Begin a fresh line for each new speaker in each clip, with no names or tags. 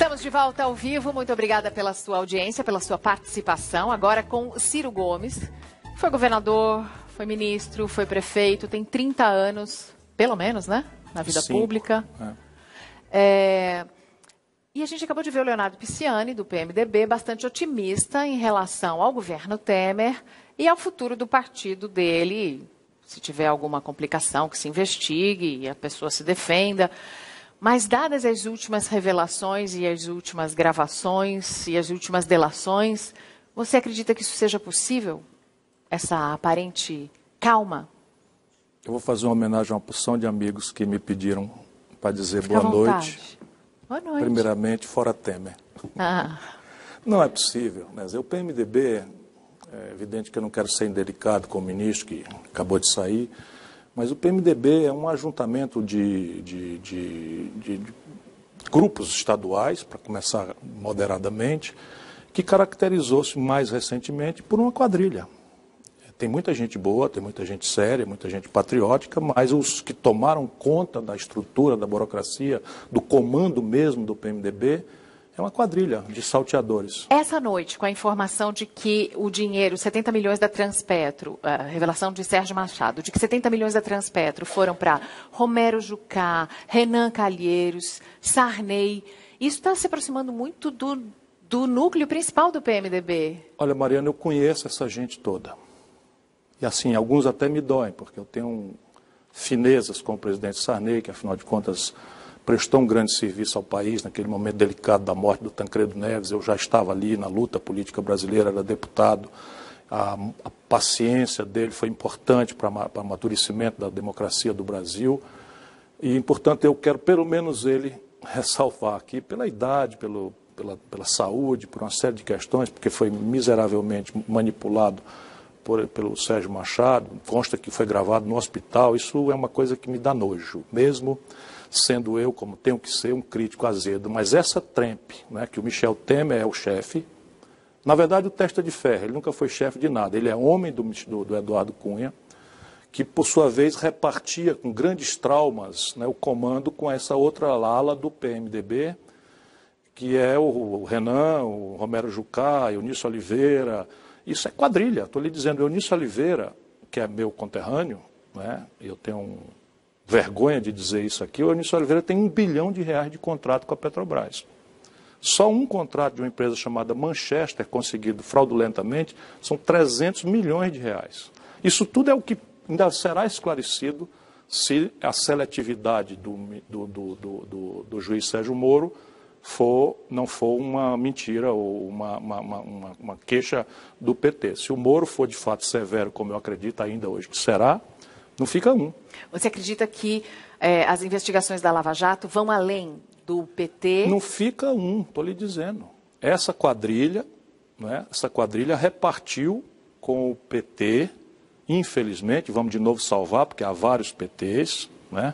Estamos de volta ao vivo. Muito obrigada pela sua audiência, pela sua participação. Agora com Ciro Gomes. Foi governador, foi ministro, foi prefeito, tem 30 anos, pelo menos, né? Na vida pública. E a gente acabou de ver o Leonardo Pisciani, do PMDB, bastante otimista em relação ao governo Temer e ao futuro do partido dele. Se tiver alguma complicação, que se investigue e a pessoa se defenda. Mas, dadas as últimas revelações e as últimas gravações e as últimas delações, você acredita que isso seja possível? Essa aparente calma?
Eu vou fazer uma homenagem a uma porção de amigos que me pediram para dizer boa noite.
Boa noite.
Primeiramente, fora Temer. Não é possível. Né? O PMDB, é evidente que eu não quero ser indelicado com o ministro que acabou de sair, mas o PMDB é um ajuntamento de grupos estaduais, para começar moderadamente, que caracterizou-se mais recentemente por uma quadrilha. Tem muita gente boa, tem muita gente séria, muita gente patriótica, mas os que tomaram conta da estrutura, da burocracia, do comando mesmo do PMDB, é uma quadrilha de salteadores.
Essa noite, com a informação de que o dinheiro, 70 milhões da Transpetro, a revelação de Sérgio Machado, de que 70 milhões da Transpetro foram para Romero Jucá, Renan Calheiros, Sarney, isso está se aproximando muito do núcleo principal do PMDB.
Olha, Mariana, eu conheço essa gente toda. E assim, alguns até me doem, porque eu tenho finezas com o presidente Sarney, que afinal de contas prestou um grande serviço ao país naquele momento delicado da morte do Tancredo Neves. Eu já estava ali na luta política brasileira, era deputado. A paciência dele foi importante para o amadurecimento da democracia do Brasil. E, portanto, eu quero pelo menos ele ressalvar aqui, pela idade, pela saúde, por uma série de questões, porque foi miseravelmente manipulado pelo Sérgio Machado, consta que foi gravado no hospital. Isso é uma coisa que me dá nojo, mesmo sendo eu, como tenho que ser, um crítico azedo. Mas essa trempe, né, que o Michel Temer é o chefe, na verdade o testa de ferro, ele nunca foi chefe de nada, ele é homem do Eduardo Cunha, que por sua vez repartia com grandes traumas, né, o comando com essa outra ala do PMDB, que é o Renan, o Romero Jucá, Eunício Oliveira. Isso é quadrilha, estou lhe dizendo. Eunício Oliveira, que é meu conterrâneo, né, eu tenho vergonha de dizer isso aqui, o Eunício Oliveira tem R$1 bilhão de contrato com a Petrobras. Só um contrato de uma empresa chamada Manchester, conseguido fraudulentamente, são R$300 milhões. Isso tudo é o que ainda será esclarecido se a seletividade do juiz Sérgio Moro não for uma mentira ou uma queixa do PT. Se o Moro for de fato severo, como eu acredito ainda hoje que será, não fica um.
Você acredita que as investigações da Lava Jato vão além do PT?
Não fica um, estou lhe dizendo. Essa quadrilha, né, repartiu com o PT, infelizmente, vamos de novo salvar, porque há vários PTs, né?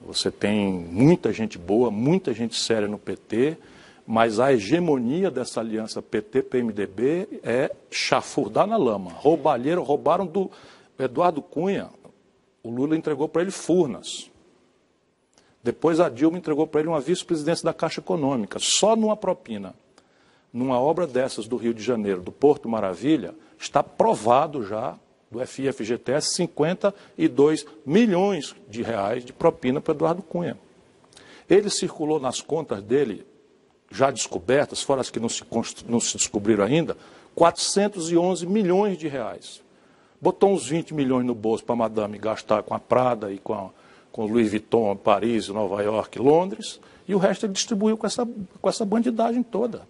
Você tem muita gente boa, muita gente séria no PT, mas a hegemonia dessa aliança PT-PMDB é chafurdar na lama. Roubaram do Eduardo Cunha. O Lula entregou para ele Furnas. Depois a Dilma entregou para ele uma vice-presidência da Caixa Econômica. Só numa propina, numa obra dessas do Rio de Janeiro, do Porto Maravilha, está provado já, do FGTS, 52 milhões de reais de propina para Eduardo Cunha. Ele circulou nas contas dele, já descobertas, fora as que não se descobriram ainda, 411 milhões de reais. Botou uns 20 milhões no bolso para a madame gastar com a Prada e com Louis Vuitton, Paris, Nova York, Londres, e o resto ele distribuiu com essa bandidagem toda,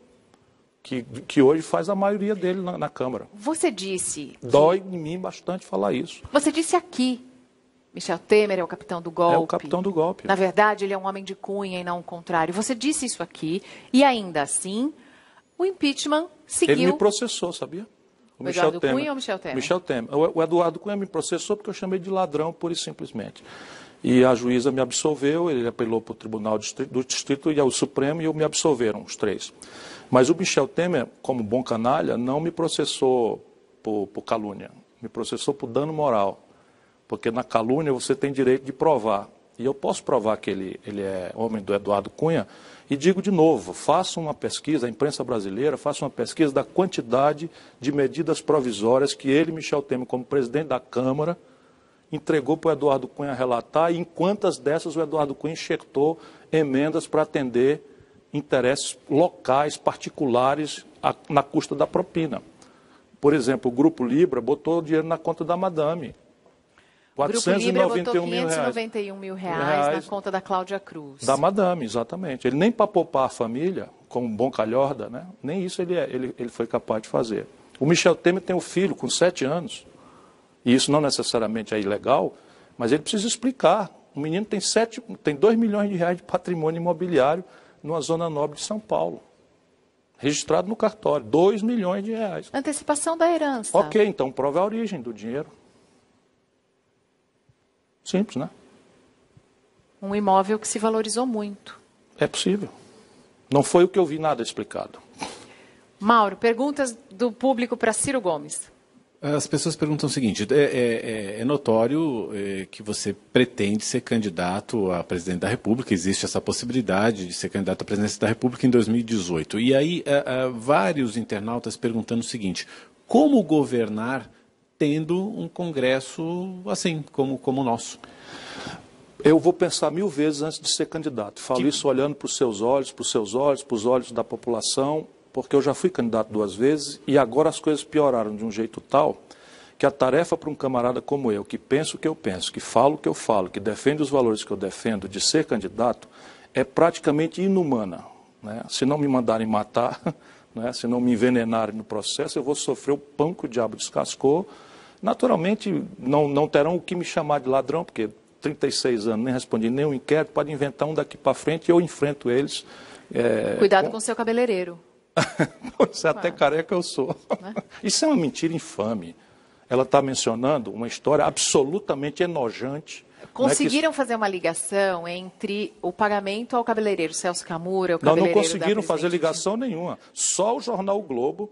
que hoje faz a maioria dele na Câmara.
Você disse...
Dói em mim bastante falar isso.
Você disse aqui, Michel Temer é o capitão do golpe.
É o capitão do golpe.
Na verdade, ele é um homem de Cunha e não o contrário. Você disse isso aqui, e ainda assim, o impeachment seguiu...
Ele me processou, sabia?
O Eduardo Cunha ou o Michel Temer?
Michel Temer. O Eduardo Cunha me processou porque eu chamei de ladrão, pura e simplesmente. E a juíza me absolveu, ele apelou para o Tribunal do Distrito e ao Supremo, e me absolveram, os três. Mas o Michel Temer, como bom canalha, não me processou por calúnia, me processou por dano moral. Porque na calúnia você tem direito de provar. E eu posso provar que ele é homem do Eduardo Cunha, e digo de novo, faça uma pesquisa, a imprensa brasileira, faça uma pesquisa da quantidade de medidas provisórias que ele, Michel Temer, como presidente da Câmara, entregou para o Eduardo Cunha relatar, e em quantas dessas o Eduardo Cunha enxertou emendas para atender interesses locais, particulares, na custa da propina. Por exemplo, o Grupo Libra botou dinheiro na conta da Madame.
O Grupo Libra botou
591
mil reais na conta da Cláudia Cruz.
Da Madame, exatamente. Ele nem para poupar a família, como um bom calhorda, né? Nem isso ele foi capaz de fazer. O Michel Temer tem um filho com 7 anos, e isso não necessariamente é ilegal, mas ele precisa explicar. O menino tem 2 milhões de reais de patrimônio imobiliário numa zona nobre de São Paulo. Registrado no cartório, 2 milhões de reais.
Antecipação da herança.
Ok, então prove a origem do dinheiro. Simples, né?
Um imóvel que se valorizou muito.
É possível. Não foi o que eu vi nada explicado.
Mauro, perguntas do público para Ciro Gomes.
As pessoas perguntam o seguinte, é notório que você pretende ser candidato a presidente da República, existe essa possibilidade de ser candidato à presidência da República em 2018. E aí, vários internautas perguntando o seguinte, como governar tendo um Congresso assim, como o nosso?
Eu vou pensar 1000 vezes antes de ser candidato. Falo isso olhando para os seus olhos, para os olhos da população, porque eu já fui candidato 2 vezes e agora as coisas pioraram de um jeito tal que a tarefa para um camarada como eu, que pensa o que eu penso, que fala o que eu falo, que defende os valores que eu defendo, de ser candidato, é praticamente inumana, né? Se não me mandarem matar, né? Se não me envenenarem no processo, eu vou sofrer o pão que o diabo descascou. Naturalmente, não terão o que me chamar de ladrão, porque 36 anos, nem respondi nenhum inquérito, pode inventar um daqui para frente e eu enfrento eles.
Cuidado com o seu cabeleireiro.
Pois é, até careca eu sou. Né? Isso é uma mentira infame. Ela está mencionando uma história absolutamente enojante.
Conseguiram fazer uma ligação entre o pagamento ao cabeleireiro Celso Camura, o
não
cabeleireiro
conseguiram fazer ligação nenhuma. Só o jornal o Globo,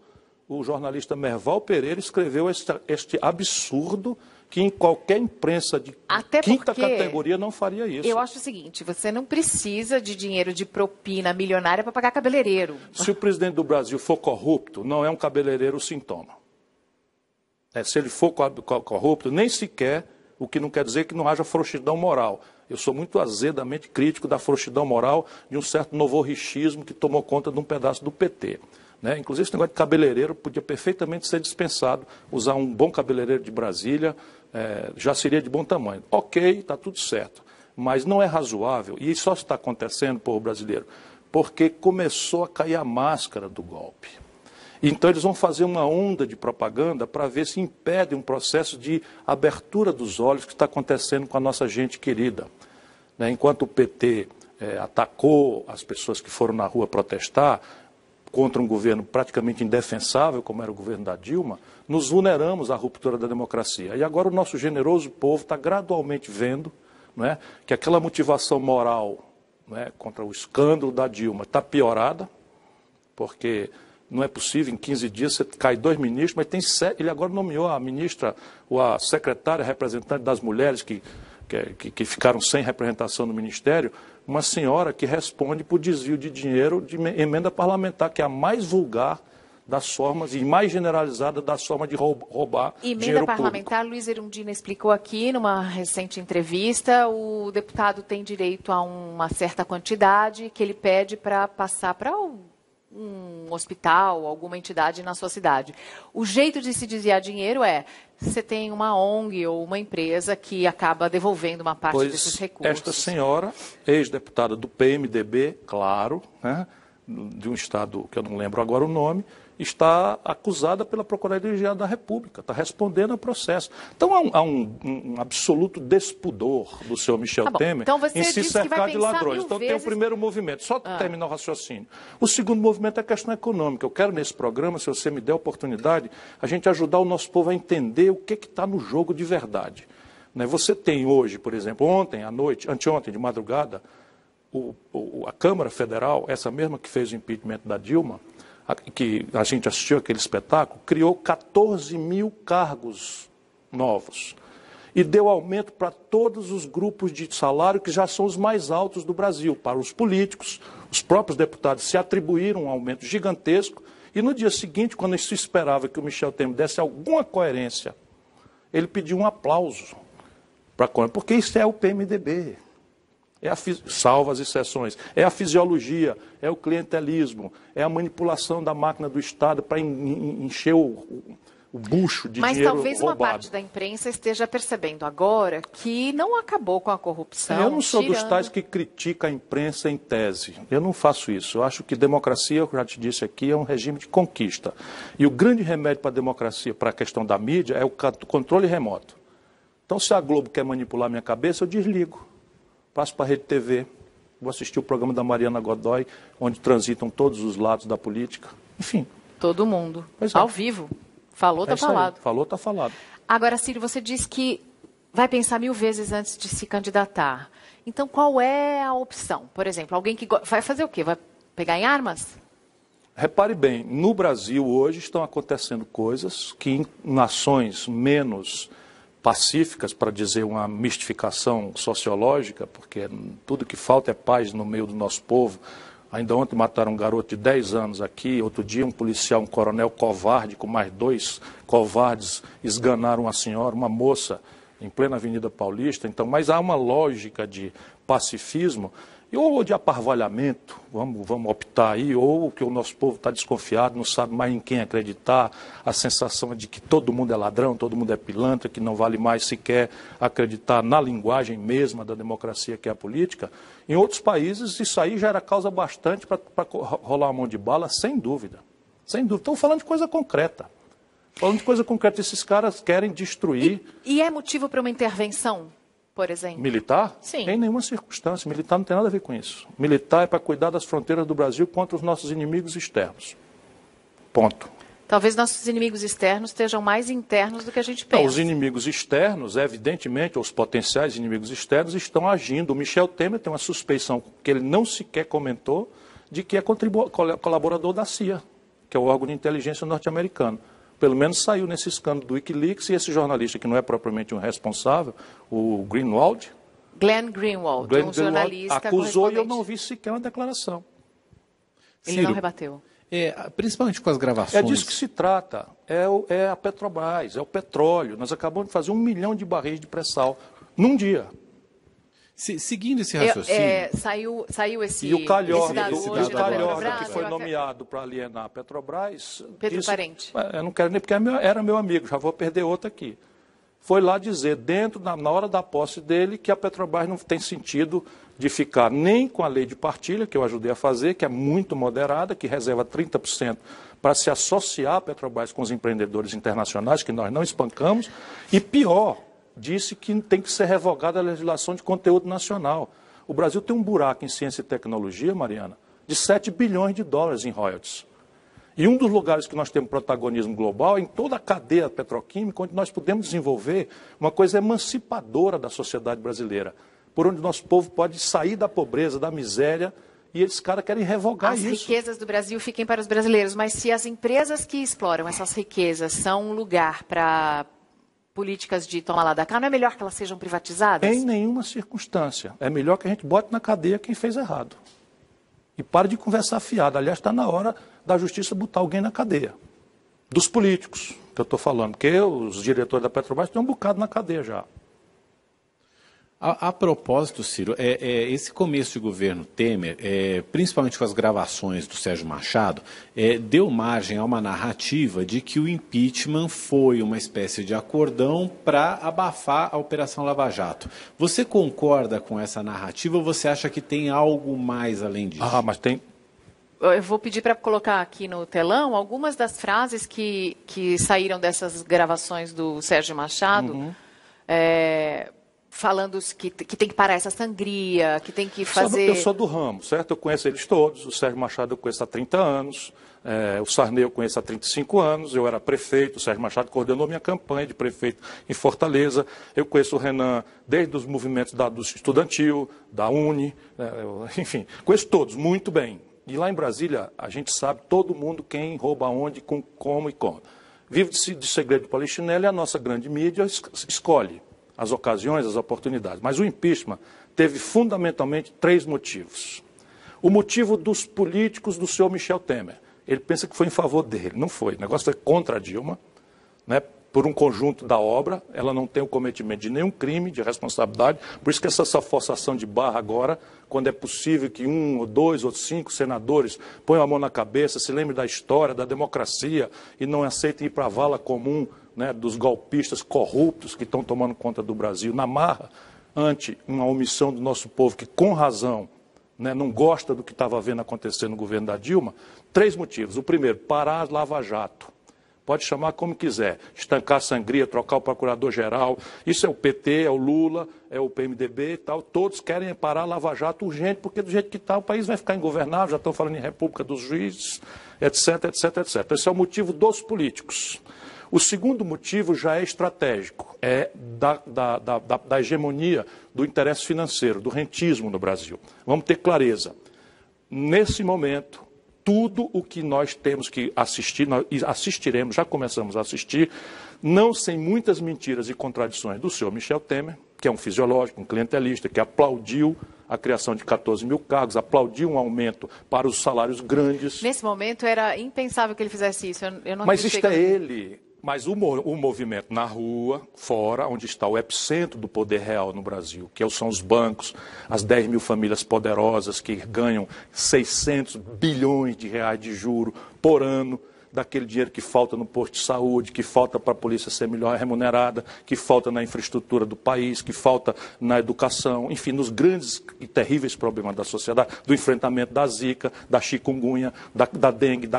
o jornalista Merval Pereira, escreveu este absurdo que em qualquer imprensa de quinta categoria não faria isso.
Eu acho o seguinte, você não precisa de dinheiro de propina milionária para pagar cabeleireiro.
Se o presidente do Brasil for corrupto, não é um cabeleireiro o sintoma. Se ele for corrupto, nem sequer, o que não quer dizer que não haja frouxidão moral. Eu sou muito azedamente crítico da frouxidão moral de um certo novorrichismo que tomou conta de um pedaço do PT. Né? Inclusive, esse negócio de cabeleireiro podia perfeitamente ser dispensado. Usar um bom cabeleireiro de Brasília já seria de bom tamanho. Ok, está tudo certo. Mas não é razoável, e isso só está acontecendo, povo brasileiro, porque começou a cair a máscara do golpe. Então, eles vão fazer uma onda de propaganda para ver se impede um processo de abertura dos olhos que está acontecendo com a nossa gente querida. Né? Enquanto o PT atacou as pessoas que foram na rua protestar contra um governo praticamente indefensável, como era o governo da Dilma, nos vulneramos à ruptura da democracia. E agora o nosso generoso povo está gradualmente vendo, não é, que aquela motivação moral, não é, contra o escândalo da Dilma está piorada, porque não é possível, em 15 dias você cai 2 ministros, mas tem 7, ele agora nomeou a ministra, ou a secretária representante das mulheres que ficaram sem representação no Ministério, uma senhora que responde por desvio de dinheiro de emenda parlamentar, que é a mais vulgar das formas e mais generalizada das formas de roubar dinheiro público.
Emenda parlamentar, Luiz Erundina explicou aqui numa recente entrevista, o deputado tem direito a uma certa quantidade que ele pede para passar para um hospital, alguma entidade na sua cidade. O jeito de se desviar dinheiro é, você tem uma ONG ou uma empresa que acaba devolvendo uma parte desses recursos.
Esta senhora, ex-deputada do PMDB, claro, né, de um estado que eu não lembro agora o nome, está acusada pela Procuradoria da República, está respondendo ao processo. Então há um absoluto despudor do senhor Michel Temer
então
em se cercar de ladrões. Então tem o primeiro movimento, só terminar o raciocínio. O segundo movimento é a questão econômica. Eu quero nesse programa, se você me der a oportunidade, a gente ajudar o nosso povo a entender o que está no jogo de verdade. Você tem hoje, por exemplo, ontem à noite, anteontem de madrugada, a Câmara Federal, essa mesma que fez o impeachment da Dilma, que a gente assistiu aquele espetáculo, criou 14 mil cargos novos. e deu aumento para todos os grupos de salário que já são os mais altos do Brasil. Para os políticos, os próprios deputados se atribuíram um aumento gigantesco e no dia seguinte, quando se esperava que o Michel Temer desse alguma coerência, ele pediu um aplauso para a porque isso é o PMDB. Salvo as exceções, é a fisiologia, é o clientelismo, é a manipulação da máquina do Estado para encher o bucho de dinheiro roubado.
Mas talvez uma parte da imprensa esteja percebendo agora que não acabou com a corrupção.
Eu não sou dos tais que critica a imprensa em tese. Eu não faço isso. Eu acho que democracia, eu já te disse aqui, é um regime de conquista. E o grande remédio para a democracia, para a questão da mídia, é o controle remoto. Então, se a Globo quer manipular minha cabeça, eu desligo. Passo para a Rede TV, vou assistir o programa da Mariana Godoy, onde transitam todos os lados da política. Enfim.
Todo mundo. Ao vivo. Falou, está falado.
Falou, está falado.
Agora, Ciro, você disse que vai pensar 1000 vezes antes de se candidatar. Então, qual é a opção? Por exemplo, alguém que vai fazer o quê? Vai pegar em armas?
Repare bem, no Brasil hoje estão acontecendo coisas que em nações menos pacíficas, para dizer uma mistificação sociológica, porque tudo que falta é paz no meio do nosso povo. Ainda ontem mataram um garoto de 10 anos aqui, outro dia um policial, um coronel covarde, com mais 2 covardes, esganaram uma senhora, uma moça, em plena Avenida Paulista. Então, mas há uma lógica de pacifismo, ou de aparvalhamento, vamos optar aí, ou que o nosso povo está desconfiado, não sabe mais em quem acreditar, a sensação de que todo mundo é ladrão, todo mundo é pilantra, que não vale mais sequer acreditar na linguagem mesma da democracia que é a política. Em outros países, isso aí já era causa bastante para rolar uma mão de bala, sem dúvida. Sem dúvida. Estamos falando de coisa concreta. Falando de coisa concreta, esses caras querem destruir...
E é motivo para uma intervenção? Por exemplo.
Militar?
Sim.
Em nenhuma circunstância. Militar não tem nada a ver com isso. Militar é para cuidar das fronteiras do Brasil contra os nossos inimigos externos. Ponto.
Talvez nossos inimigos externos estejam mais internos do que a gente pensa.
Não, os inimigos externos, evidentemente, os potenciais inimigos externos estão agindo. O Michel Temer tem uma suspeição que ele não sequer comentou de que é colaborador da CIA, que é o órgão de inteligência norte-americano. Pelo menos saiu nesse escândalo do Wikileaks e esse jornalista, que não é propriamente um responsável, o Greenwald,
Glenn Greenwald, um jornalista
acusou e eu não vi sequer uma declaração.
Ele
Ciro,
não rebateu.
Principalmente com as gravações.
É disso que se trata. É a Petrobras, é o petróleo. Nós acabamos de fazer 1 milhão de barris de pré-sal num dia.
Seguindo esse raciocínio...
Saiu esse...
E o Calhorda,
que
que foi nomeado para alienar a Petrobras...
Pedro Parente.
Eu não quero nem porque era meu amigo, já vou perder outro aqui. Foi lá dizer, na hora da posse dele, que a Petrobras não tem sentido de ficar nem com a lei de partilha, que eu ajudei a fazer, que é muito moderada, que reserva 30% para se associar a Petrobras com os empreendedores internacionais, que nós não espancamos, e pior... disse que tem que ser revogada a legislação de conteúdo nacional. O Brasil tem um buraco em ciência e tecnologia, Mariana, de 7 bilhões de dólares em royalties. E um dos lugares que nós temos protagonismo global é em toda a cadeia petroquímica, onde nós podemos desenvolver uma coisa emancipadora da sociedade brasileira, por onde o nosso povo pode sair da pobreza, da miséria, e esses caras querem revogar isso.
As riquezas do Brasil fiquem para os brasileiros, mas se as empresas que exploram essas riquezas são um lugar para... políticas de tomar lá da cá, não é melhor que elas sejam privatizadas?
Em nenhuma circunstância. É melhor que a gente bote na cadeia quem fez errado. E pare de conversar fiado. Aliás, está na hora da justiça botar alguém na cadeia. Dos políticos, que eu estou falando. Porque os diretores da Petrobras estão um bocado na cadeia já.
A propósito, Ciro, esse começo de governo Temer, principalmente com as gravações do Sérgio Machado, deu margem a uma narrativa de que o impeachment foi uma espécie de acordão para abafar a Operação Lava Jato. Você concorda com essa narrativa ou você acha que tem algo mais além disso?
Mas tem...
Eu vou pedir para colocar aqui no telão algumas das frases que saíram dessas gravações do Sérgio Machado, falando que tem que parar essa sangria, que tem que fazer...
Eu sou do ramo, certo? Eu conheço eles todos. O Sérgio Machado eu conheço há 30 anos. O Sarney eu conheço há 35 anos. Eu era prefeito. O Sérgio Machado coordenou minha campanha de prefeito em Fortaleza. Eu conheço o Renan desde os movimentos do estudantil, da Uni, enfim. Conheço todos muito bem. E lá em Brasília, a gente sabe todo mundo quem rouba onde, como e como. Vive de segredo de polichinelo e a nossa grande mídia escolhe. as ocasiões, as oportunidades. Mas o impeachment teve fundamentalmente 3 motivos. O motivo dos políticos do senhor Michel Temer. Ele pensa que foi em favor dele. Não foi. O negócio foi contra a Dilma, né? Por um conjunto da obra. Ela não tem o cometimento de nenhum crime de responsabilidade. Por isso que essa forçação de barra agora, quando é possível que 1 ou 2 ou 5 senadores ponham a mão na cabeça, se lembrem da história, da democracia e não aceitem ir para a vala comum, né, dos golpistas corruptos que estão tomando conta do Brasil, na marra, ante uma omissão do nosso povo que, com razão, né, não gosta do que estava vendo acontecer no governo da Dilma. 3 motivos. O primeiro, parar a Lava Jato. Pode chamar como quiser, estancar a sangria, trocar o procurador-geral. Isso é o PT, é o Lula, é o PMDB e tal. Todos querem parar a Lava Jato urgente, porque do jeito que está o país vai ficar ingovernável, já estão falando em república dos juízes, etc, etc, etc. Esse é o motivo dos políticos. O segundo motivo já é estratégico, é da hegemonia do interesse financeiro, do rentismo no Brasil. Vamos ter clareza. Nesse momento, tudo o que nós temos que assistir, nós assistiremos, já começamos a assistir, não sem muitas mentiras e contradições do senhor Michel Temer, que é um fisiológico, um clientelista, que aplaudiu a criação de 14 mil cargos, aplaudiu um aumento para os salários grandes.
Nesse momento era impensável que ele fizesse isso. Eu não
Mas isto é ele. Mas o movimento na rua, fora, onde está o epicentro do poder real no Brasil, que são os bancos, as 10 mil famílias poderosas que ganham 600 bilhões de reais de juro por ano, daquele dinheiro que falta no posto de saúde, que falta para a polícia ser melhor remunerada, que falta na infraestrutura do país, que falta na educação, enfim, nos grandes e terríveis problemas da sociedade, do enfrentamento da zika, da chikungunya, da dengue,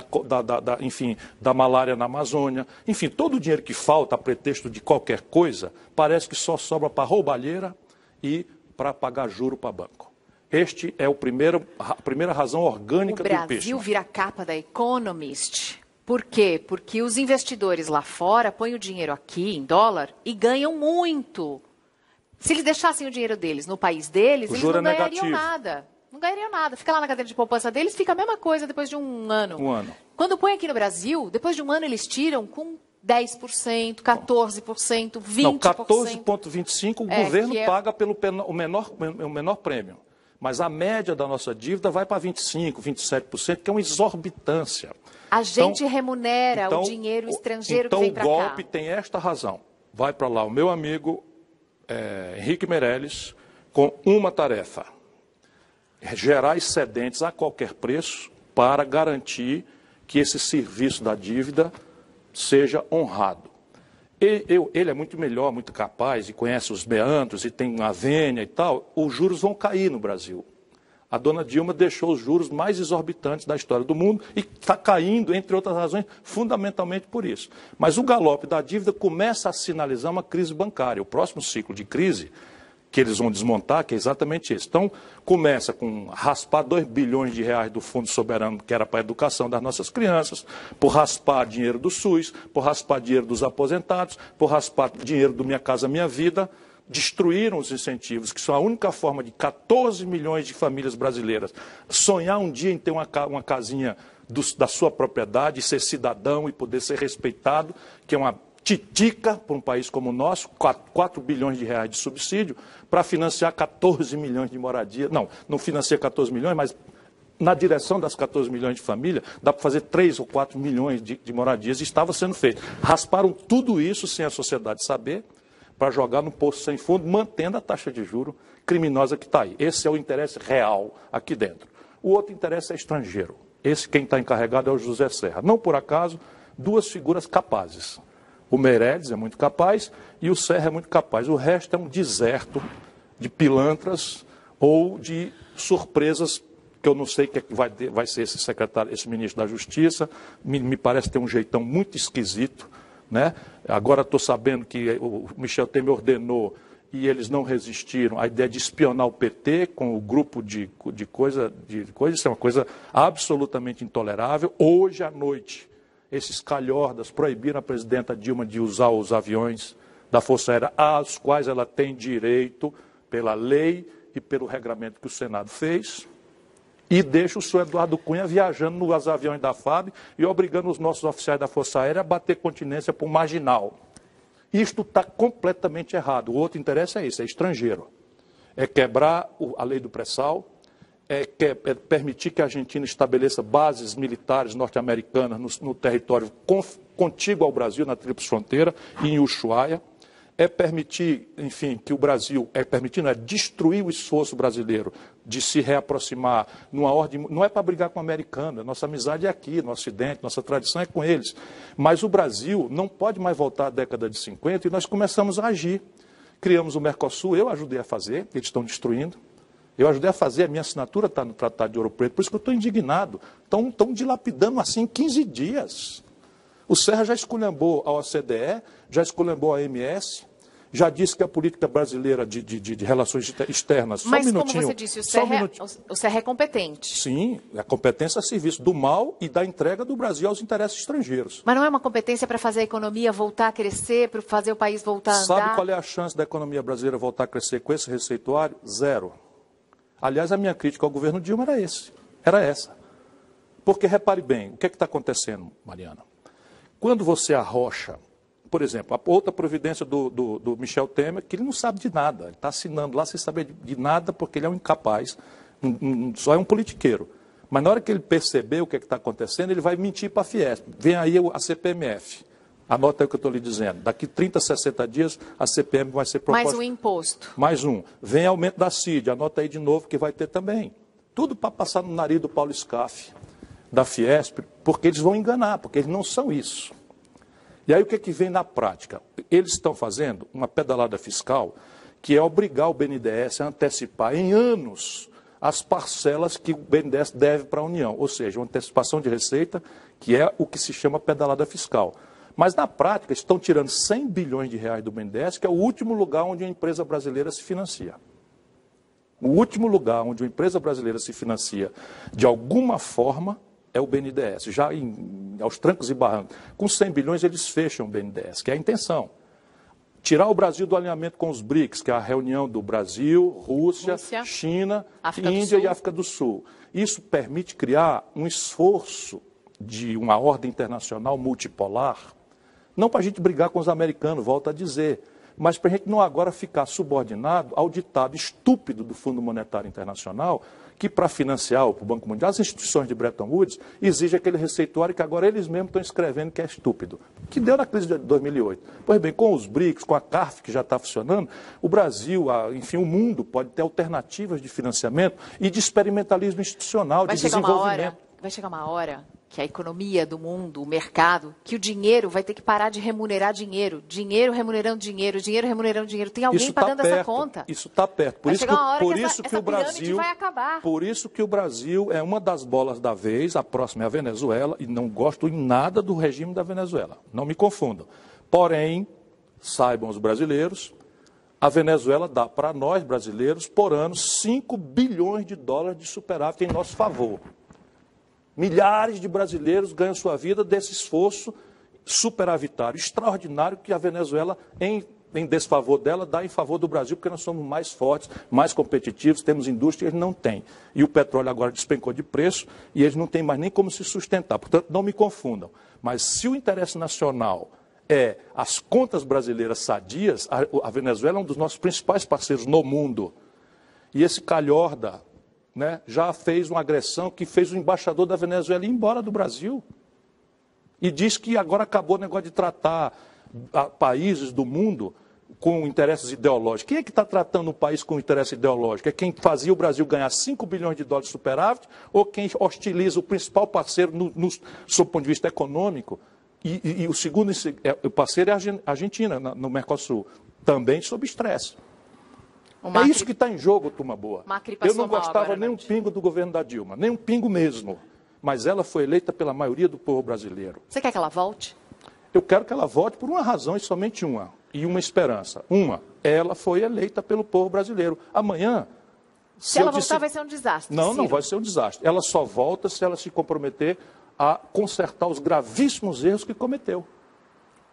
enfim, da malária na Amazônia. Enfim, todo o dinheiro que falta a pretexto de qualquer coisa, parece que só sobra para roubalheira e para pagar juro para banco. Este é a primeira razão orgânica do impeachment.
O Brasil vira capa da Economist. Por quê? Porque os investidores lá fora põem o dinheiro aqui em dólar e ganham muito. Se eles deixassem o dinheiro deles no país deles, eles não ganhariam nada. Não ganhariam nada. Fica lá na cadeira de poupança deles, fica a mesma coisa depois de um ano.
Um ano.
Quando põe aqui no Brasil, depois de um ano eles tiram com 10%, 14%, 20%.
Não, 14,25% o governo paga pelo o menor prêmio. Mas a média da nossa dívida vai para 25%, 27%, que é uma exorbitância.
A gente remunera o dinheiro estrangeiro que vem para cá.
Então o golpe tem esta razão. Vai para lá o meu amigo Henrique Meirelles com uma tarefa. Gerar excedentes a qualquer preço para garantir que esse serviço da dívida seja honrado. Ele é muito melhor, muito capaz, e conhece os meandros, e tem uma vênia e tal. Os juros vão cair no Brasil. A dona Dilma deixou os juros mais exorbitantes da história do mundo e está caindo, entre outras razões, fundamentalmente por isso. Mas o galope da dívida começa a sinalizar uma crise bancária. O próximo ciclo de crise que eles vão desmontar, que é exatamente esse. Então, começa com raspar 2 bilhões de reais do Fundo Soberano, que era para a educação das nossas crianças, por raspar dinheiro do SUS, por raspar dinheiro dos aposentados, por raspar dinheiro do Minha Casa Minha Vida. Destruíram os incentivos, que são a única forma de 14 milhões de famílias brasileiras sonhar um dia em ter uma casinha da sua propriedade, ser cidadão e poder ser respeitado, que é uma titica para um país como o nosso, 4 bilhões de reais de subsídio, para financiar 14 milhões de moradias. Não financia 14 milhões, mas na direção das 14 milhões de famílias, dá para fazer 3 ou 4 milhões de moradias, e estava sendo feito. Rasparam tudo isso sem a sociedade saber, para jogar no poço sem fundo, mantendo a taxa de juros criminosa que está aí. Esse é o interesse real aqui dentro. O outro interesse é estrangeiro. Esse quem está encarregado é o José Serra. Não por acaso, 2 figuras capazes. O Meirelles é muito capaz e o Serra é muito capaz. O resto é um deserto de pilantras ou de surpresas, que eu não sei o que vai ser esse secretário, esse ministro da Justiça. Me parece ter um jeitão muito esquisito. Né? Agora estou sabendo que o Michel Temer ordenou, e eles não resistiram, a ideia de espionar o PT com o grupo de coisa. Isso é uma coisa absolutamente intolerável. Hoje à noite, esses calhordas proibiram a presidenta Dilma de usar os aviões da Força Aérea, aos quais ela tem direito pela lei e pelo regramento que o Senado fez. E deixa o senhor Eduardo Cunha viajando nos aviões da FAB e obrigando os nossos oficiais da Força Aérea a bater continência para o marginal. Isto está completamente errado. O outro interesse é esse, é estrangeiro. É quebrar a lei do pré-sal, é permitir que a Argentina estabeleça bases militares norte-americanas no território contíguo ao Brasil, na Tríplice Fronteira e em Ushuaia. É permitir, enfim, que o Brasil, é destruir o esforço brasileiro de se reaproximar numa ordem, não é para brigar com a americana, nossa amizade é aqui, no Ocidente, nossa tradição é com eles. Mas o Brasil não pode mais voltar à década de 50 e nós começamos a agir. Criamos o Mercosul, eu ajudei a fazer, eles estão destruindo. Eu ajudei a fazer, a minha assinatura está no Tratado de Ouro Preto, por isso que eu estou indignado. Estão dilapidando assim em 15 dias. O Serra já esculhambou a OCDE, já esculhambou a OMS, já disse que a política brasileira de relações externas...
Mas, como você disse, o Serra é competente.
Sim, a competência a serviço do mal e da entrega do Brasil aos interesses estrangeiros.
Mas não é uma competência para fazer a economia voltar a crescer, para fazer o país voltar a andar?
Sabe qual é a chance da economia brasileira voltar a crescer com esse receituário? Zero. Aliás, a minha crítica ao governo Dilma era essa. Porque, repare bem, o que é que está acontecendo, Mariana? Quando você arrocha, por exemplo, a outra providência do Michel Temer, que ele não sabe de nada, ele está assinando lá sem saber de nada porque ele é um incapaz, só é um politiqueiro. Mas na hora que ele perceber o que é que está acontecendo, ele vai mentir para a Fiesp. Vem aí a CPMF. Anota aí o que eu estou lhe dizendo. Daqui 30, 60 dias, a CPM vai ser proposta.
Mais um imposto.
Mais um. Vem aumento da CID. Anota aí de novo que vai ter também. Tudo para passar no nariz do Paulo Scaff, da Fiesp, porque eles vão enganar, porque eles não são isso. E aí o que é que vem na prática? Eles estão fazendo uma pedalada fiscal que é obrigar o BNDES a antecipar em anos as parcelas que o BNDES deve para a União. Ou seja, uma antecipação de receita, que é o que se chama pedalada fiscal. Mas, na prática, estão tirando 100 bilhões de reais do BNDES, que é o último lugar onde a empresa brasileira se financia. O último lugar onde a empresa brasileira se financia, de alguma forma, é o BNDES. Já aos trancos e barrancos. Com 100 bilhões, eles fecham o BNDES, que é a intenção. Tirar o Brasil do alinhamento com os BRICS, que é a reunião do Brasil, Rússia, China, Índia e África do Sul. Isso permite criar um esforço de uma ordem internacional multipolar, não para a gente brigar com os americanos, volto a dizer, mas para a gente não agora ficar subordinado ao ditado estúpido do Fundo Monetário Internacional, que para financiar o Banco Mundial, as instituições de Bretton Woods, exige aquele receituário que agora eles mesmos estão escrevendo que é estúpido, que deu na crise de 2008. Pois bem, com os BRICS, com a CARF que já está funcionando, o Brasil, enfim, o mundo pode ter alternativas de financiamento e de experimentalismo institucional, de desenvolvimento.
Vai chegar uma hora que a economia do mundo, o mercado, que o dinheiro vai ter que parar de remunerar dinheiro. Dinheiro remunerando dinheiro, dinheiro remunerando dinheiro. Tem alguém pagando essa conta.
Isso está perto. Por isso que o Brasil
vai acabar.
Por isso que o Brasil é uma das bolas da vez, a próxima é a Venezuela, e não gosto em nada do regime da Venezuela. Não me confundam. Porém, saibam os brasileiros, a Venezuela dá para nós, brasileiros, por ano, 5 bilhões de dólares de superávit em nosso favor. Milhares de brasileiros ganham sua vida desse esforço superavitário, extraordinário que a Venezuela, em desfavor dela, dá em favor do Brasil, porque nós somos mais fortes, mais competitivos, temos indústria, eles não têm. E o petróleo agora despencou de preço e eles não têm mais nem como se sustentar. Portanto, não me confundam. Mas se o interesse nacional é as contas brasileiras sadias, a Venezuela é um dos nossos principais parceiros no mundo. E esse calhorda, né, já fez uma agressão que fez o embaixador da Venezuela ir embora do Brasil. E diz que agora acabou o negócio de tratar países do mundo com interesses ideológicos. Quem é que está tratando o país com interesse ideológico? É quem fazia o Brasil ganhar 5 bilhões de dólares de superávit ou quem hostiliza o principal parceiro sob o ponto de vista econômico? E o segundo parceiro é a Argentina, no Mercosul, também sob estresse. É isso que está em jogo, turma boa. Eu não gostava nem um pingo do governo da Dilma, nem um pingo mesmo. Mas ela foi eleita pela maioria do povo brasileiro.
Você quer que ela volte?
Eu quero que ela volte por uma razão e somente uma. E uma esperança. Ela foi eleita pelo povo brasileiro. Amanhã...
Se ela voltar, vai ser um desastre.
Não, não vai ser um desastre. Ela só volta se ela se comprometer a consertar os gravíssimos erros que cometeu.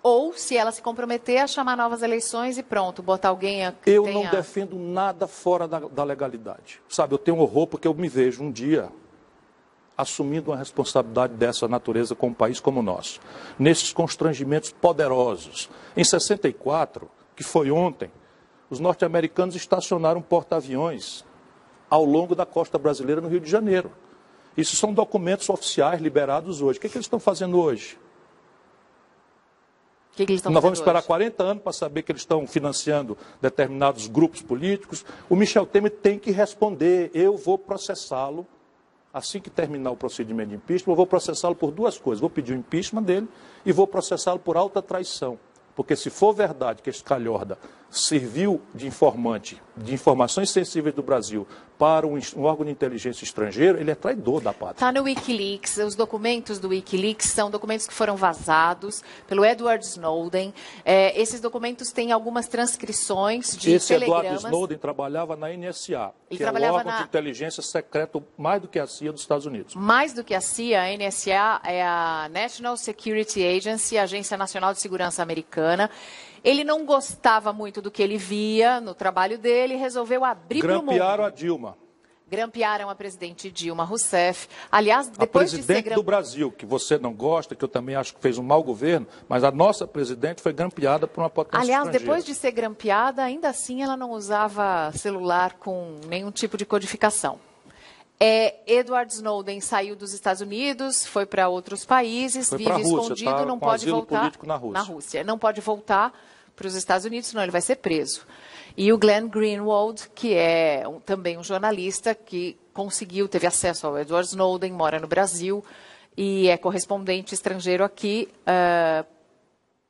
Ou se ela se comprometer a chamar novas eleições e pronto, botar alguém...
Eu não defendo nada fora da legalidade. Sabe, eu tenho horror porque eu me vejo um dia assumindo uma responsabilidade dessa natureza com um país como o nosso, nesses constrangimentos poderosos. Em 64, que foi ontem, os norte-americanos estacionaram um porta-aviões ao longo da costa brasileira no Rio de Janeiro. Isso são documentos oficiais liberados hoje. O que eles estão fazendo hoje? Nós vamos esperar 40 anos para saber que eles estão financiando determinados grupos políticos. O Michel Temer tem que responder. Eu vou processá-lo. Assim que terminar o procedimento de impeachment, eu vou processá-lo por duas coisas. Vou pedir o impeachment dele e vou processá-lo por alta traição. Porque se for verdade que esse calhorda serviu de informante de informações sensíveis do Brasil para um órgão de inteligência estrangeiro, ele é traidor da pátria.
Está no Wikileaks, os documentos do Wikileaks são documentos que foram vazados pelo Edward Snowden. Esses documentos têm algumas transcrições de telegramas.
Edward Snowden trabalhava na NSA, que é o órgão de inteligência secreto mais do que a CIA dos Estados Unidos.
Mais do que a CIA, a NSA é a National Security Agency, a Agência Nacional de Segurança Americana. Ele não gostava muito do que ele via no trabalho dele e resolveu abrir para o mundo.
Grampearam a Dilma.
Grampearam a presidente Dilma Rousseff. Aliás, depois de ser
presidente do Brasil, que você não gosta, que eu também acho que fez um mau governo, mas a nossa presidente foi grampeada por uma potência estrangeira.
Depois de ser grampeada, ainda assim ela não usava celular com nenhum tipo de codificação. Edward Snowden saiu dos Estados Unidos, foi para outros países, vive escondido, não pode voltar
na Rússia.
Não pode voltar para os Estados Unidos, senão ele vai ser preso. E o Glenn Greenwald, que é também um jornalista que teve acesso ao Edward Snowden, mora no Brasil e é correspondente estrangeiro aqui,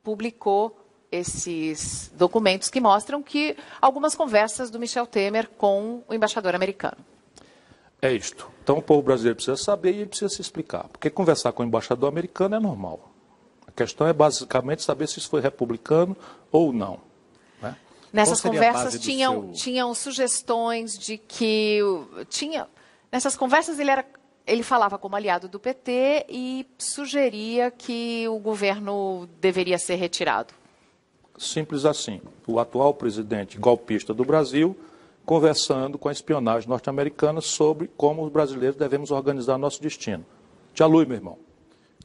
publicou esses documentos que mostram que algumas conversas do Michel Temer com o embaixador americano.
É isto. Então o povo brasileiro precisa saber e ele precisa se explicar. Porque conversar com o embaixador americano é normal. A questão é basicamente saber se isso foi republicano ou não. Né?
Nessas conversas tinham sugestões de que... Nessas conversas ele falava como aliado do PT e sugeria que o governo deveria ser retirado.
Simples assim. O atual presidente golpista do Brasil conversando com a espionagem norte-americana sobre como os brasileiros devemos organizar nosso destino. Te alui, meu irmão.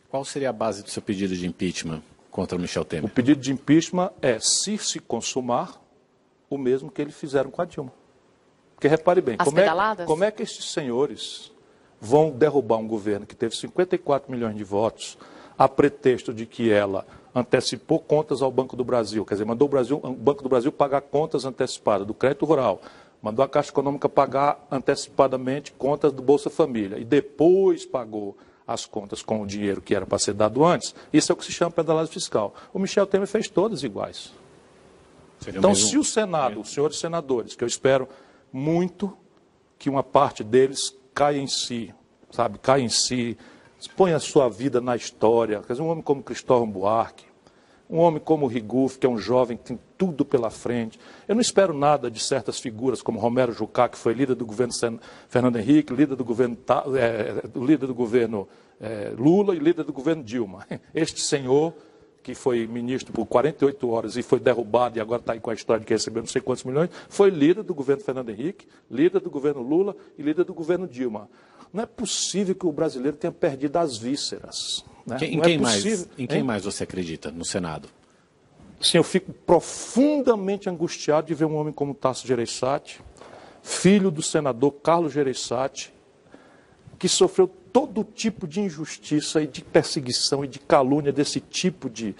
Qual seria a base do seu pedido de impeachment contra o Michel Temer?
O pedido de impeachment é, se consumar, o mesmo que eles fizeram com a Dilma. Porque repare bem, como é que estes senhores vão derrubar um governo que teve 54 milhões de votos a pretexto de que ela antecipou contas ao Banco do Brasil, quer dizer, mandou o Banco do Brasil pagar contas antecipadas do crédito rural, mandou a Caixa Econômica pagar antecipadamente contas do Bolsa Família e depois pagou as contas com o dinheiro que era para ser dado antes. Isso é o que se chama pedalagem fiscal. O Michel Temer fez todas iguais. Então, se o Senado, os senhores senadores, que eu espero muito que uma parte deles caia em si, sabe, caia em si, põe a sua vida na história. Quer dizer, um homem como Cristóvão Buarque, um homem como Riguf, que é um jovem que tem tudo pela frente. Eu não espero nada de certas figuras como Romero Jucá, que foi líder do governo Fernando Henrique, líder do governo Lula e líder do governo Dilma. Este senhor, que foi ministro por 48 horas e foi derrubado e agora está aí com a história de que recebeu não sei quantos milhões, foi líder do governo Fernando Henrique, líder do governo Lula e líder do governo Dilma. Não é possível que o brasileiro tenha perdido as vísceras. Né?
Em quem mais você acredita no Senado?
Sim, eu fico profundamente angustiado de ver um homem como Tasso Gereissati, filho do senador Carlos Gereissati, que sofreu todo tipo de injustiça e de perseguição e de calúnia desse tipo de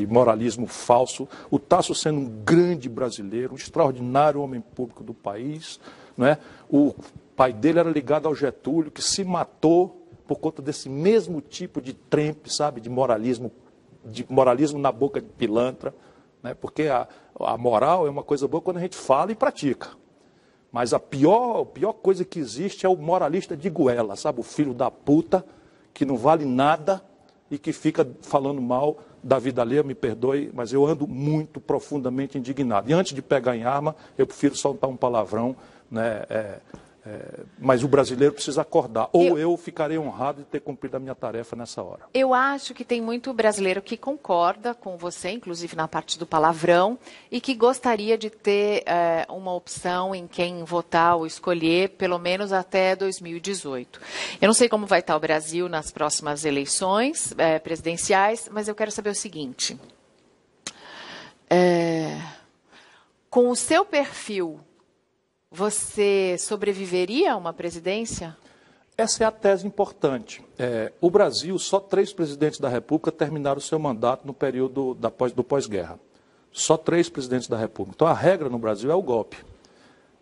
moralismo falso. O Tasso sendo um grande brasileiro, um extraordinário homem público do país. Né? O pai dele era ligado ao Getúlio, que se matou por conta desse mesmo tipo de trempe, sabe, de moralismo na boca de pilantra, né? Porque a moral é uma coisa boa quando a gente fala e pratica. Mas a pior coisa que existe é o moralista de goela, sabe, o filho da puta, que não vale nada e que fica falando mal da vida alheia, me perdoe, mas eu ando muito profundamente indignado. E antes de pegar em arma, eu prefiro soltar um palavrão, né, Mas o brasileiro precisa acordar. Ou eu ficarei honrado de ter cumprido a minha tarefa nessa hora.
Eu acho que tem muito brasileiro que concorda com você, inclusive na parte do palavrão, e que gostaria de ter uma opção em quem votar ou escolher, pelo menos até 2018. Eu não sei como vai estar o Brasil nas próximas eleições presidenciais, mas eu quero saber o seguinte. Com o seu perfil, você sobreviveria a uma presidência?
Essa é a tese importante. O Brasil, só 3 presidentes da República terminaram o seu mandato no período do pós-guerra. Só 3 presidentes da República. Então, a regra no Brasil é o golpe.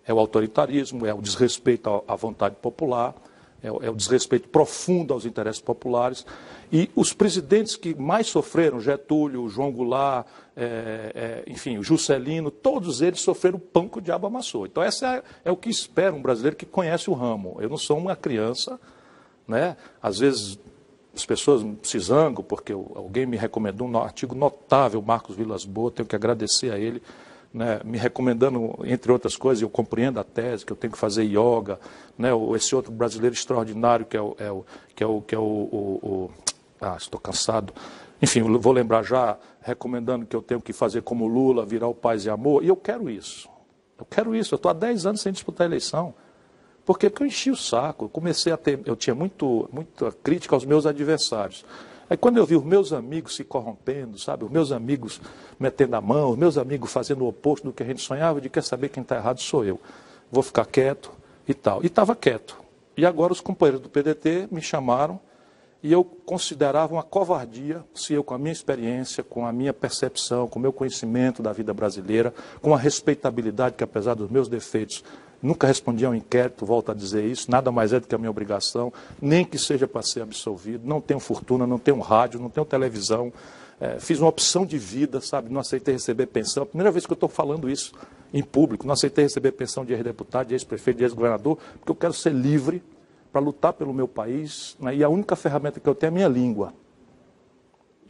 É o autoritarismo, é o desrespeito à vontade popular, é o desrespeito profundo aos interesses populares. E os presidentes que mais sofreram, Getúlio, João Goulart, enfim, o Juscelino, todos eles sofreram o pão que o diabo amassou. Então, essa é o que espera um brasileiro que conhece o ramo. Eu não sou uma criança, né? Às vezes as pessoas se zangam porque alguém me recomendou um artigo notável, Marcos Vilas Boas, tenho que agradecer a ele, né, me recomendando, entre outras coisas, eu compreendo a tese, que eu tenho que fazer yoga, né, esse outro brasileiro extraordinário estou cansado, enfim, vou lembrar já, recomendando que eu tenho que fazer como Lula, virar o Paz e Amor, e eu quero isso, eu estou há 10 anos sem disputar a eleição. Por quê? Porque eu enchi o saco, eu tinha muita crítica aos meus adversários. Aí quando eu vi os meus amigos se corrompendo, sabe, os meus amigos metendo a mão, os meus amigos fazendo o oposto do que a gente sonhava, de quer saber quem está errado sou eu. Vou ficar quieto e tal. E estava quieto. E agora os companheiros do PDT me chamaram e eu considerava uma covardia se eu, com a minha experiência, com a minha percepção, com o meu conhecimento da vida brasileira, com a respeitabilidade que, apesar dos meus defeitos, nunca respondi a um inquérito, volto a dizer isso, nada mais é do que a minha obrigação, nem que seja para ser absolvido, não tenho fortuna, não tenho rádio, não tenho televisão, fiz uma opção de vida, sabe, não aceitei receber pensão, primeira vez que eu estou falando isso em público, não aceitei receber pensão de ex-deputado, de ex-prefeito, de ex-governador, porque eu quero ser livre para lutar pelo meu país, né, e a única ferramenta que eu tenho é a minha língua.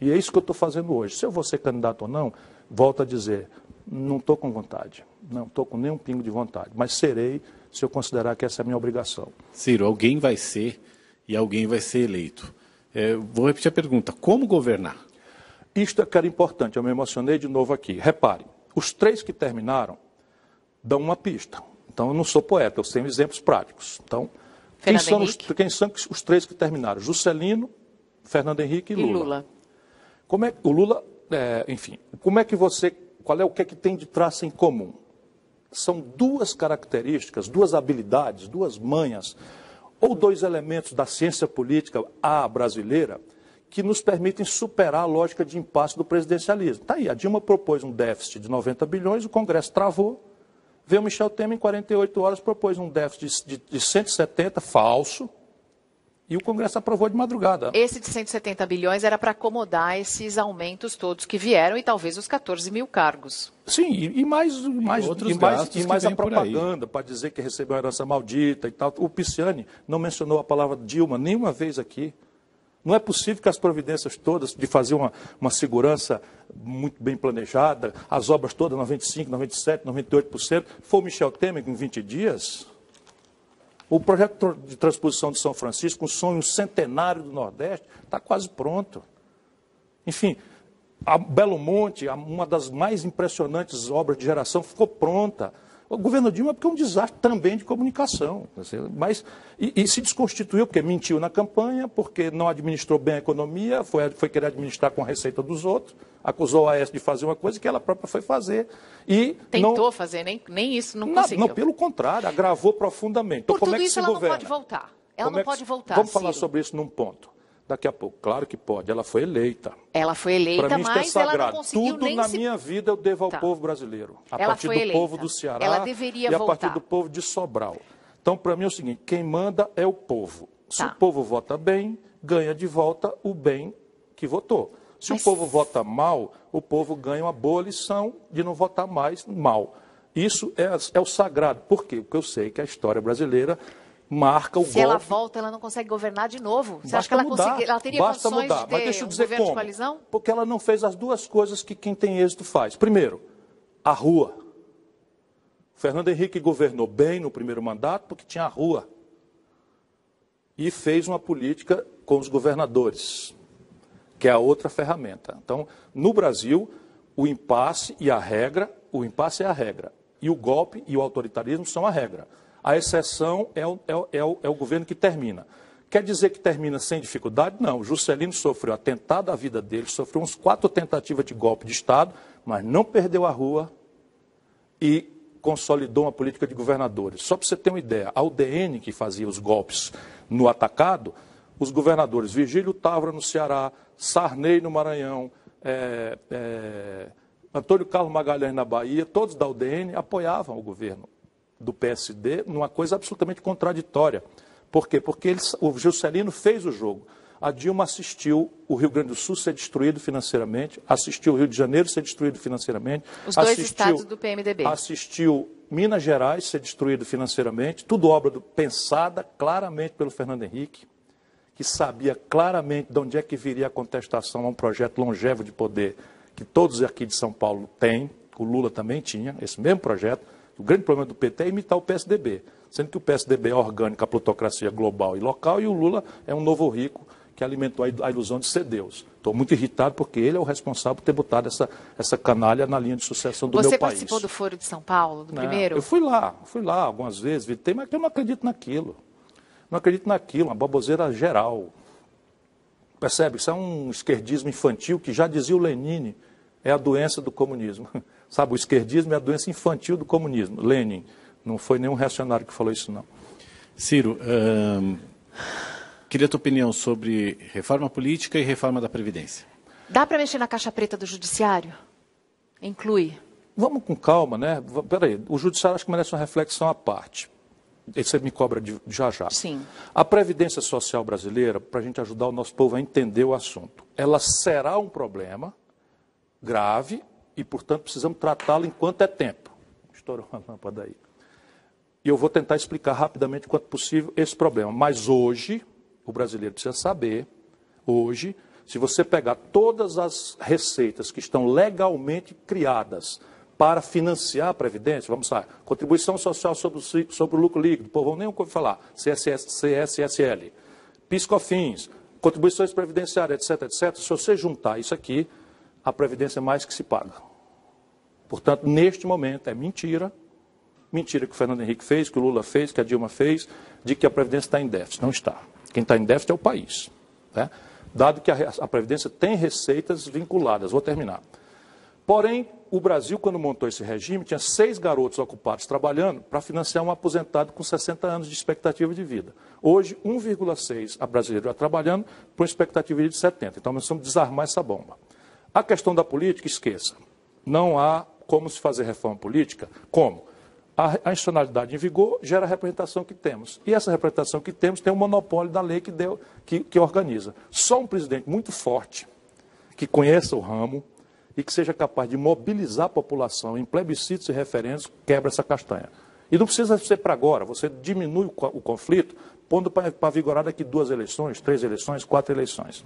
E é isso que eu estou fazendo hoje. Se eu vou ser candidato ou não, volto a dizer, não estou com vontade, não estou com nenhum pingo de vontade, mas serei se eu considerar que essa é a minha obrigação.
Ciro, alguém vai ser e alguém vai ser eleito. Vou repetir a pergunta, como governar?
Isto é que era importante, eu me emocionei de novo aqui. Repare, os 3 que terminaram dão uma pista. Então, eu não sou poeta, eu tenho exemplos práticos. Então, quem são os 3 que terminaram? Juscelino, Fernando Henrique e Lula. O Lula, enfim, o que é que tem de traço em comum? São 2 características, 2 habilidades, 2 manhas, ou 2 elementos da ciência política brasileira que nos permitem superar a lógica de impasse do presidencialismo. Está aí, a Dilma propôs um déficit de 90 bilhões, o Congresso travou, veio o Michel Temer em 48 horas, propôs um déficit de 170, falso, e o Congresso aprovou de madrugada.
Esse de 170 bilhões era para acomodar esses aumentos todos que vieram e talvez os 14 mil cargos.
Sim, e mais a propaganda para dizer que recebeu uma herança maldita e tal. O Pisciani não mencionou a palavra Dilma nenhuma vez aqui. Não é possível que as providências todas de fazer uma segurança muito bem planejada, as obras todas, 95%, 97%, 98%, foi o Michel Temer com 20 dias. O projeto de transposição de São Francisco, um sonho centenário do Nordeste, está quase pronto. Enfim, a Belo Monte, uma das mais impressionantes obras de geração, ficou pronta. O governo Dilma é porque é um desastre também de comunicação. Mas, e se desconstituiu porque mentiu na campanha, porque não administrou bem a economia, foi querer administrar com a receita dos outros, acusou a AES de fazer uma coisa que ela própria foi fazer. E
tentou fazer, nem isso não conseguiu.
Não, pelo contrário, agravou profundamente. Então,
Por tudo
como é que
isso
se
ela
governa?
não pode voltar. Ela não pode voltar,
Vamos falar
Ciro.
sobre isso num ponto. Daqui a pouco, claro que pode. Ela foi eleita.
Ela foi eleita,
Para mim,
mas ela não conseguiu
tudo
nem
na minha vida eu devo ao povo brasileiro. A partir do povo do Ceará e a partir do povo de Sobral. Então, para mim é o seguinte, quem manda é o povo. Se o povo vota bem, ganha de volta o bem que votou. Se o povo vota mal, o povo ganha uma boa lição de não votar mais mal. Isso é o sagrado. Por quê? Porque eu sei que a história brasileira marca o golpe.
Se ela volta, ela não consegue governar de novo? Você acha que ela teria condições de ter um governo de coalizão?
Porque ela não fez as 2 coisas que quem tem êxito faz. Primeiro, a rua. Fernando Henrique governou bem no primeiro mandato porque tinha a rua. E fez uma política com os governadores, que é a outra ferramenta. Então, no Brasil, o impasse e a regra, o impasse é a regra, e o golpe e o autoritarismo são a regra. A exceção é o governo que termina. Quer dizer que termina sem dificuldade? Não. O Juscelino sofreu atentado à vida dele, sofreu uns 4 tentativas de golpe de Estado, mas não perdeu a rua e consolidou uma política de governadores. Só para você ter uma ideia, a UDN, que fazia os golpes no atacado, os governadores Virgílio Távora no Ceará, Sarney no Maranhão, Antônio Carlos Magalhães na Bahia, todos da UDN apoiavam o governo do PSD numa coisa absolutamente contraditória. Por quê? Porque o Juscelino fez o jogo. A Dilma assistiu o Rio Grande do Sul ser destruído financeiramente, assistiu o Rio de Janeiro ser destruído financeiramente.
Os dois estados do PMDB.
Assistiu Minas Gerais ser destruído financeiramente, tudo obra pensada claramente pelo Fernando Henrique, que sabia claramente de onde é que viria a contestação a um projeto longevo de poder que todos aqui de São Paulo têm, o Lula também tinha, esse mesmo projeto. O grande problema do PT é imitar o PSDB, sendo que o PSDB é orgânico, a plutocracia global e local, e o Lula é um novo rico que alimentou a ilusão de ser Deus. Estou muito irritado porque ele é o responsável por ter botado essa canalha na linha de sucessão do meu país.
Você participou do Foro de São Paulo, do primeiro?
Eu fui lá algumas vezes, vitei, mas eu não acredito naquilo. Não acredito naquilo, uma baboseira geral. Percebe? Isso é um esquerdismo infantil que já dizia o Lenin, é a doença do comunismo. Sabe, o esquerdismo é a doença infantil do comunismo. Lenin, não foi nenhum reacionário que falou isso, não.
Ciro, queria a tua opinião sobre reforma política e reforma da Previdência.
Dá para mexer na caixa preta do Judiciário? Inclui.
Vamos com calma, né? Peraí, o Judiciário acho que merece uma reflexão à parte. Você me cobra já já.
Sim.
A Previdência Social brasileira, para a gente ajudar o nosso povo a entender o assunto, ela será um problema grave e, portanto, precisamos tratá-la enquanto é tempo. Estourou uma lâmpada aí. E eu vou tentar explicar rapidamente, quanto possível, esse problema. Mas hoje, o brasileiro precisa saber, hoje, se você pegar todas as receitas que estão legalmente criadas para financiar a Previdência, vamos lá, contribuição social sobre o lucro líquido, pô, vamos nem ouvir falar, CSSL, PIS/COFINS, contribuições previdenciárias, etc. Se você juntar isso aqui, a Previdência é mais que se paga. Portanto, neste momento, é mentira que o Fernando Henrique fez, que o Lula fez, que a Dilma fez, de que a Previdência está em déficit. Não está. Quem está em déficit é o país. Né? Dado que a Previdência tem receitas vinculadas. Vou terminar. Porém, o Brasil, quando montou esse regime, tinha 6 garotos ocupados trabalhando para financiar um aposentado com 60 anos de expectativa de vida. Hoje, 1,6 a brasileiro está trabalhando por uma expectativa de 70. Então, nós precisamos desarmar essa bomba. A questão da política, esqueça. Não há como se fazer reforma política. Como? A institucionalidade em vigor gera a representação que temos. E essa representação que temos tem um monopólio da lei que organiza. Só um presidente muito forte, que conheça o ramo e que seja capaz de mobilizar a população em plebiscitos e referendos, quebra essa castanha. E não precisa ser para agora. Você diminui o conflito, pondo para vigorar daqui 2 eleições, 3 eleições, 4 eleições.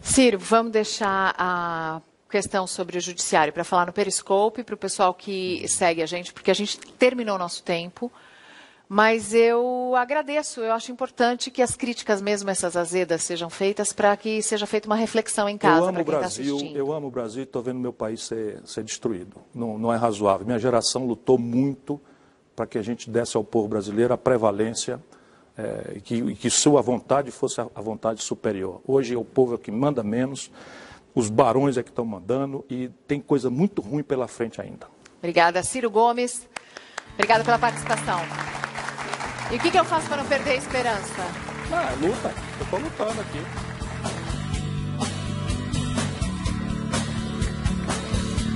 Ciro, vamos deixar a questão sobre o Judiciário para falar no Periscope, para o pessoal que segue a gente, porque a gente terminou o nosso tempo, mas eu agradeço, eu acho importante que as críticas, mesmo essas azedas, sejam feitas para que seja feita uma reflexão em casa para quem está assistindo.
Eu amo o Brasil e estou vendo meu país ser destruído. Não é razoável. Minha geração lutou muito para que a gente desse ao povo brasileiro a prevalência e que sua vontade fosse a vontade superior. Hoje o povo é que manda menos, os barões é que estão mandando e tem coisa muito ruim pela frente ainda.
Obrigada, Ciro Gomes. Obrigada pela participação. E o que eu faço para não perder a esperança?
Luta. Eu estou lutando aqui.